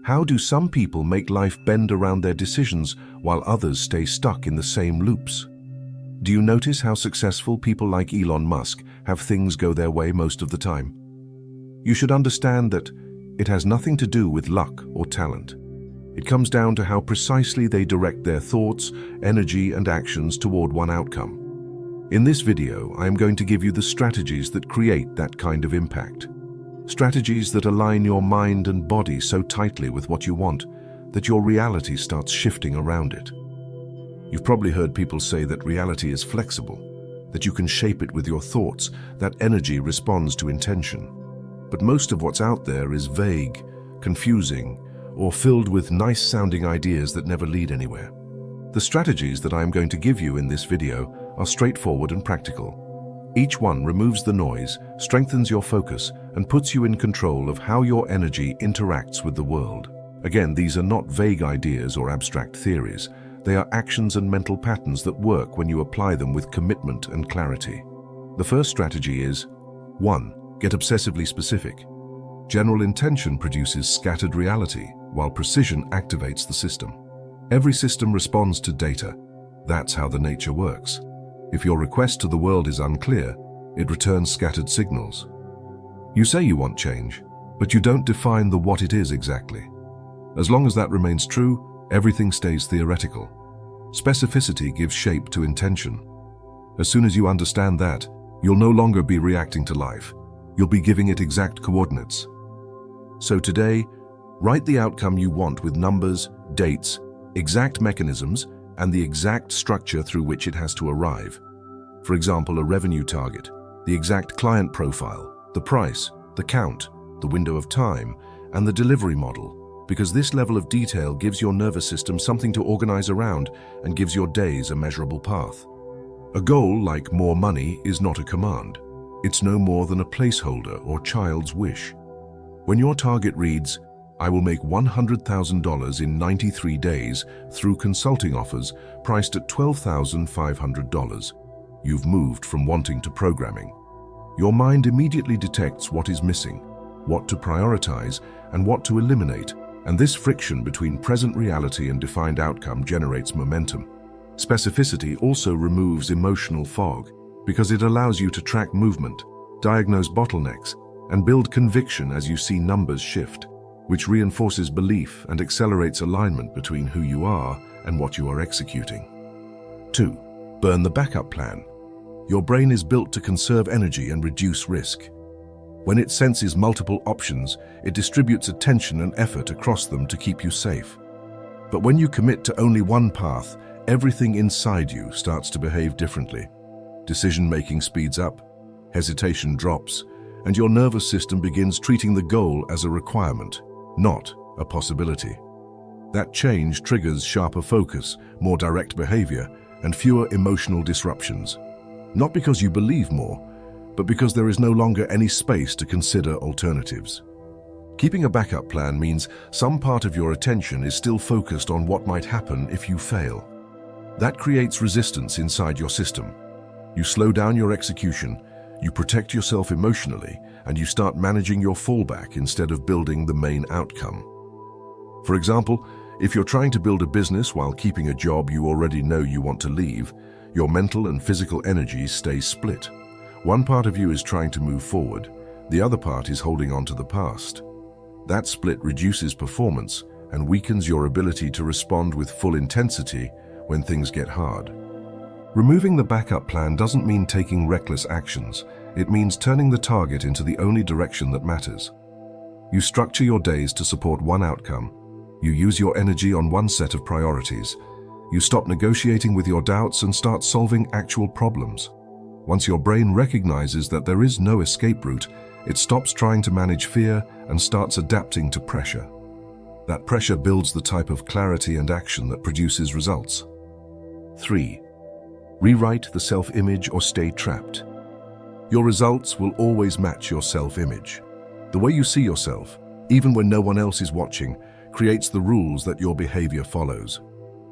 How do some people make life bend around their decisions while others stay stuck in the same loops? Do you notice how successful people like Elon Musk have things go their way most of the time? You should understand that it has nothing to do with luck or talent. It comes down to how precisely they direct their thoughts, energy, and actions toward one outcome. In this video, I am going to give you the strategies that create that kind of impact. Strategies that align your mind and body so tightly with what you want that your reality starts shifting around it. You've probably heard people say that reality is flexible, that you can shape it with your thoughts, that energy responds to intention. But most of what's out there is vague, confusing, or filled with nice-sounding ideas that never lead anywhere. The strategies that I am going to give you in this video are straightforward and practical. Each one removes the noise, strengthens your focus, and puts you in control of how your energy interacts with the world. Again, these are not vague ideas or abstract theories. They are actions and mental patterns that work when you apply them with commitment and clarity. The first strategy is 1. Get obsessively specific. General intention produces scattered reality, while precision activates the system. Every system responds to data. That's how the nature works. If your request to the world is unclear, it returns scattered signals. You say you want change, but you don't define the what it is exactly. As long as that remains true, everything stays theoretical. Specificity gives shape to intention. As soon as you understand that, you'll no longer be reacting to life. You'll be giving it exact coordinates. So today, write the outcome you want with numbers, dates, exact mechanisms, and the exact structure through which it has to arrive. For example, a revenue target, the exact client profile, the price, the count, the window of time, and the delivery model, because this level of detail gives your nervous system something to organize around and gives your days a measurable path. A goal like more money is not a command. It's no more than a placeholder or child's wish. When your target reads, "I will make $100,000 in 93 days through consulting offers priced at $12,500, you've moved from wanting to programming. Your mind immediately detects what is missing, what to prioritize, and what to eliminate, and this friction between present reality and defined outcome generates momentum. Specificity also removes emotional fog because it allows you to track movement, diagnose bottlenecks, and build conviction as you see numbers shift, which reinforces belief and accelerates alignment between who you are and what you are executing. 2. Burn the backup plan. Your brain is built to conserve energy and reduce risk. When it senses multiple options, it distributes attention and effort across them to keep you safe. But when you commit to only one path, everything inside you starts to behave differently. Decision-making speeds up, hesitation drops, and your nervous system begins treating the goal as a requirement, not a possibility. That change triggers sharper focus, more direct behavior, and fewer emotional disruptions. Not because you believe more, but because there is no longer any space to consider alternatives. Keeping a backup plan means some part of your attention is still focused on what might happen if you fail. That creates resistance inside your system. You slow down your execution, you protect yourself emotionally, and you start managing your fallback instead of building the main outcome. For example, if you're trying to build a business while keeping a job you already know you want to leave, your mental and physical energies stay split. One part of you is trying to move forward, the other part is holding on to the past. That split reduces performance and weakens your ability to respond with full intensity when things get hard. Removing the backup plan doesn't mean taking reckless actions. It means turning the target into the only direction that matters. You structure your days to support one outcome. You use your energy on one set of priorities. You stop negotiating with your doubts and start solving actual problems. Once your brain recognizes that there is no escape route, it stops trying to manage fear and starts adapting to pressure. That pressure builds the type of clarity and action that produces results. 3. Rewrite the self-image or stay trapped. Your results will always match your self-image. The way you see yourself, even when no one else is watching, creates the rules that your behavior follows.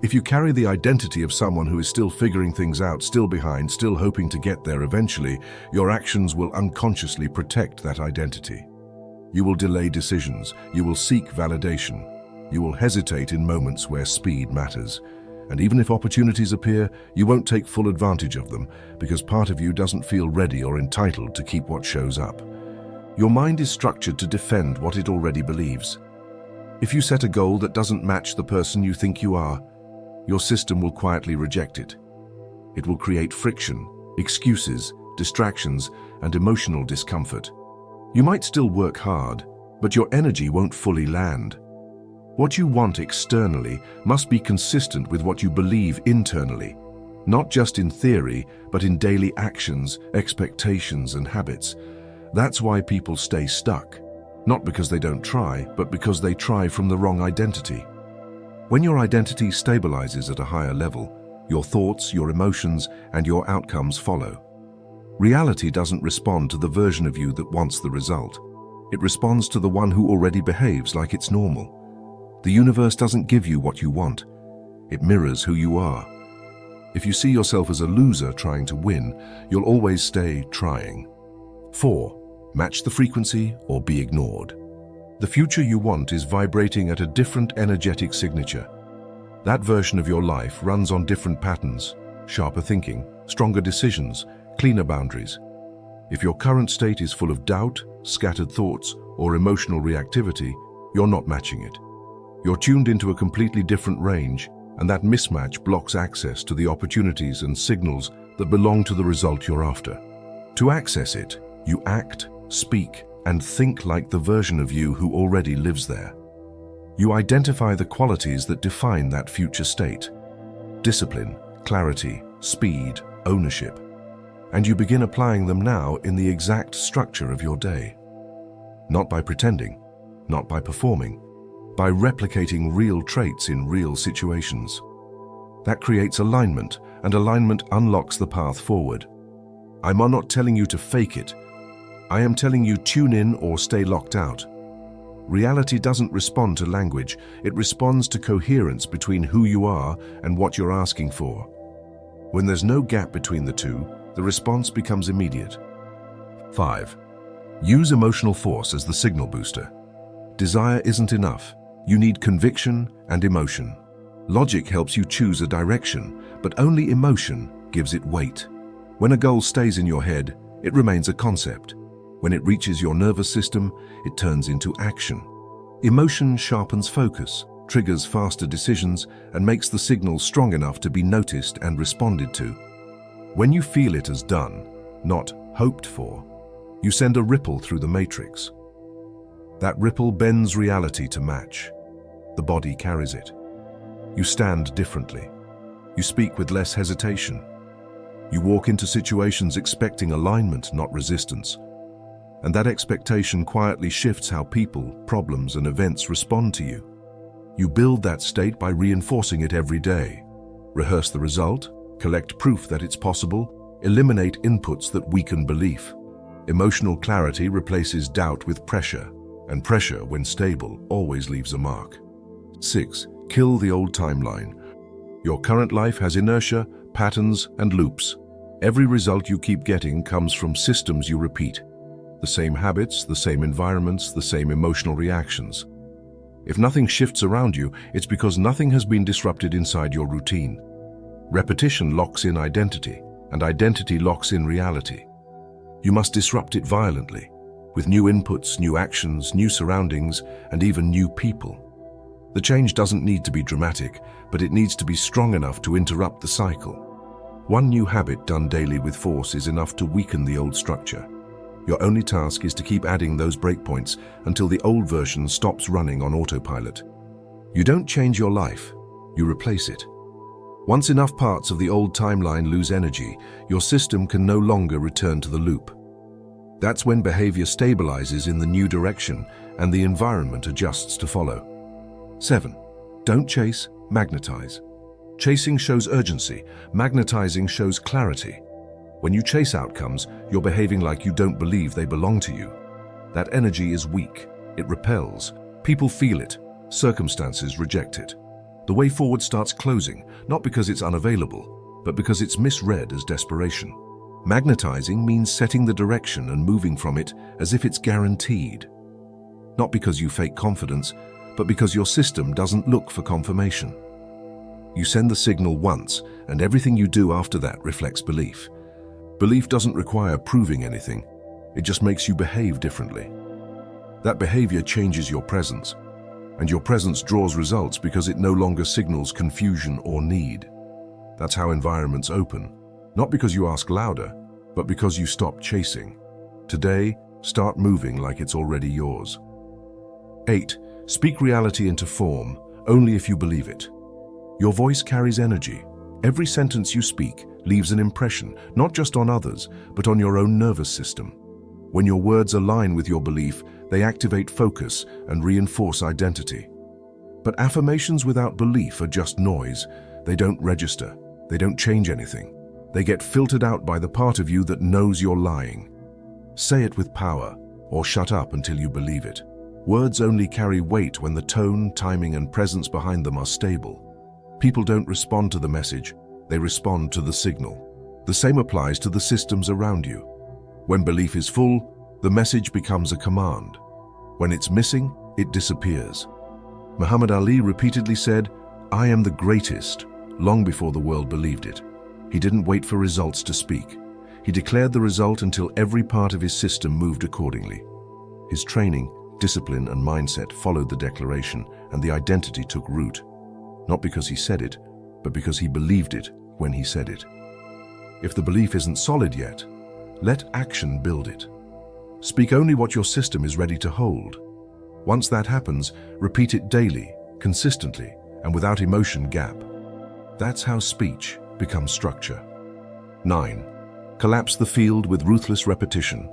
If you carry the identity of someone who is still figuring things out, still behind, still hoping to get there eventually, your actions will unconsciously protect that identity. You will delay decisions, you will seek validation, You will hesitate in moments where speed matters. And even if opportunities appear, you won't take full advantage of them because part of you doesn't feel ready or entitled to keep what shows up. Your mind is structured to defend what it already believes. If you set a goal that doesn't match the person you think you are, your system will quietly reject it. It will create friction, excuses, distractions, and emotional discomfort. You might still work hard, but your energy won't fully land. What you want externally must be consistent with what you believe internally, not just in theory, but in daily actions, expectations, and habits. That's why people stay stuck, not because they don't try, but because they try from the wrong identity. When your identity stabilizes at a higher level, your thoughts, your emotions, and your outcomes follow. Reality doesn't respond to the version of you that wants the result. It responds to the one who already behaves like it's normal. The universe doesn't give you what you want. It mirrors who you are. If you see yourself as a loser trying to win, you'll always stay trying. 4. Match the frequency or be ignored. The future you want is vibrating at a different energetic signature. That version of your life runs on different patterns, sharper thinking, stronger decisions, cleaner boundaries. If your current state is full of doubt, scattered thoughts, or emotional reactivity, you're not matching it. You're tuned into a completely different range, and that mismatch blocks access to the opportunities and signals that belong to the result you're after. To access it, you act, speak, and think like the version of you who already lives there. You identify the qualities that define that future state: discipline, clarity, speed, ownership. And you begin applying them now in the exact structure of your day. Not by pretending, not by performing, by replicating real traits in real situations. That creates alignment, and alignment unlocks the path forward. I'm not telling you to fake it. I am telling you tune in or stay locked out. Reality doesn't respond to language, it responds to coherence between who you are and what you're asking for. When there's no gap between the two, the response becomes immediate. 5. Use emotional force as the signal booster. Desire isn't enough. You need conviction and emotion. Logic helps you choose a direction, but only emotion gives it weight. When a goal stays in your head, it remains a concept. When it reaches your nervous system, it turns into action. Emotion sharpens focus, triggers faster decisions, and makes the signal strong enough to be noticed and responded to. When you feel it as done, not hoped for, you send a ripple through the matrix. That ripple bends reality to match. The body carries it. You stand differently. You speak with less hesitation. You walk into situations expecting alignment, not resistance. And that expectation quietly shifts how people, problems, and events respond to you. You build that state by reinforcing it every day. Rehearse the result, collect proof that it's possible, eliminate inputs that weaken belief. Emotional clarity replaces doubt with pressure, and pressure, when stable, always leaves a mark. 6. Kill the old timeline. Your current life has inertia, patterns, and loops. Every result you keep getting comes from systems you repeat. The same habits, the same environments, the same emotional reactions. If nothing shifts around you, it's because nothing has been disrupted inside your routine. Repetition locks in identity, and identity locks in reality. You must disrupt it violently, with new inputs, new actions, new surroundings, and even new people. The change doesn't need to be dramatic, but it needs to be strong enough to interrupt the cycle. One new habit done daily with force is enough to weaken the old structure. Your only task is to keep adding those breakpoints until the old version stops running on autopilot. You don't change your life, you replace it. Once enough parts of the old timeline lose energy, your system can no longer return to the loop. That's when behavior stabilizes in the new direction and the environment adjusts to follow. 7. Don't chase, magnetize. Chasing shows urgency, magnetizing shows clarity. When you chase outcomes, you're behaving like you don't believe they belong to you. That energy is weak, it repels, people feel it, circumstances reject it. The way forward starts closing, not because it's unavailable, but because it's misread as desperation. Magnetizing means setting the direction and moving from it as if it's guaranteed. Not because you fake confidence, but because your system doesn't look for confirmation. You send the signal once, and everything you do after that reflects belief. Belief doesn't require proving anything. It just makes you behave differently. That behavior changes your presence, and your presence draws results because it no longer signals confusion or need. That's how environments open, not because you ask louder, but because you stop chasing. Today, start moving like it's already yours. 8. Speak reality into form, only if you believe it. Your voice carries energy. Every sentence you speak leaves an impression, not just on others, but on your own nervous system. When your words align with your belief, they activate focus and reinforce identity. But affirmations without belief are just noise. They don't register. They don't change anything. They get filtered out by the part of you that knows you're lying. Say it with power, or shut up until you believe it. Words only carry weight when the tone, timing, and presence behind them are stable. People don't respond to the message, they respond to the signal. The same applies to the systems around you. When belief is full, the message becomes a command. When it's missing, it disappears. Muhammad Ali repeatedly said, "I am the greatest," long before the world believed it. He didn't wait for results to speak. He declared the result until every part of his system moved accordingly. His training, discipline, and mindset followed the declaration, and the identity took root. Not because he said it, but because he believed it when he said it. If the belief isn't solid yet, let action build it. Speak only what your system is ready to hold. Once that happens, repeat it daily, consistently, and without emotion gap. That's how speech becomes structure. 9. Collapse the field with ruthless repetition.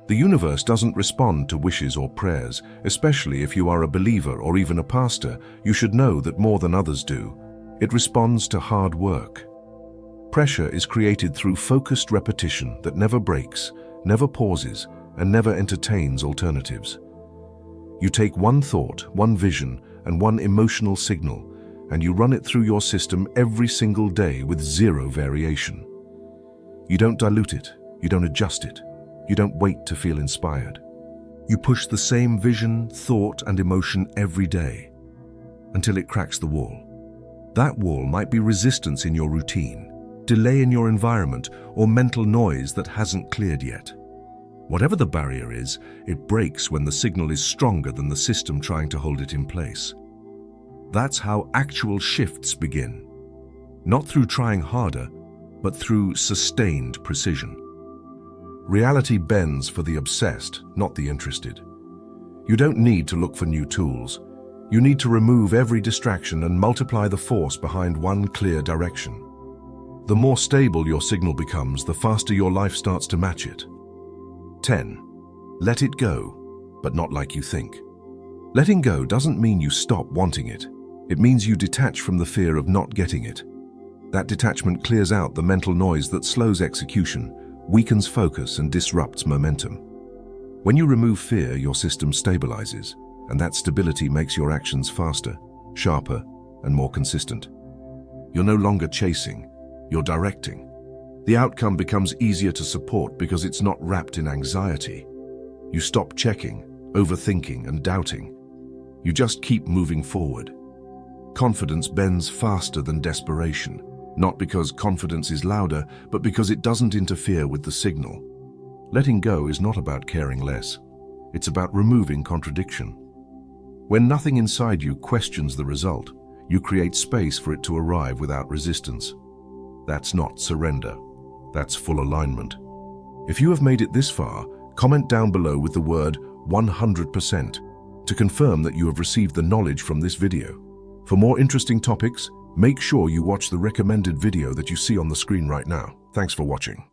The universe doesn't respond to wishes or prayers, especially if you are a believer or even a pastor. You should know that more than others do. It responds to hard work. Pressure is created through focused repetition that never breaks, never pauses, and never entertains alternatives. You take one thought, one vision, and one emotional signal, and you run it through your system every single day with zero variation. You don't dilute it, you don't adjust it, you don't wait to feel inspired. You push the same vision, thought, and emotion every day until it cracks the wall. That wall might be resistance in your routine, delay in your environment, or mental noise that hasn't cleared yet. Whatever the barrier is, it breaks when the signal is stronger than the system trying to hold it in place. That's how actual shifts begin. Not through trying harder, but through sustained precision. Reality bends for the obsessed, not the interested. You don't need to look for new tools. You need to remove every distraction and multiply the force behind one clear direction. The more stable your signal becomes, the faster your life starts to match it. 10. Let it go, but not like you think. Letting go doesn't mean you stop wanting it. It means you detach from the fear of not getting it. That detachment clears out the mental noise that slows execution, weakens focus, and disrupts momentum. When you remove fear, your system stabilizes, and that stability makes your actions faster, sharper, and more consistent. You're no longer chasing, you're directing. The outcome becomes easier to support because it's not wrapped in anxiety. You stop checking, overthinking, and doubting. You just keep moving forward. Confidence bends faster than desperation, not because confidence is louder, but because it doesn't interfere with the signal. Letting go is not about caring less. It's about removing contradiction. When nothing inside you questions the result, you create space for it to arrive without resistance. That's not surrender. That's full alignment. If you have made it this far, comment down below with the word 100% to confirm that you have received the knowledge from this video. For more interesting topics, make sure you watch the recommended video that you see on the screen right now. Thanks for watching.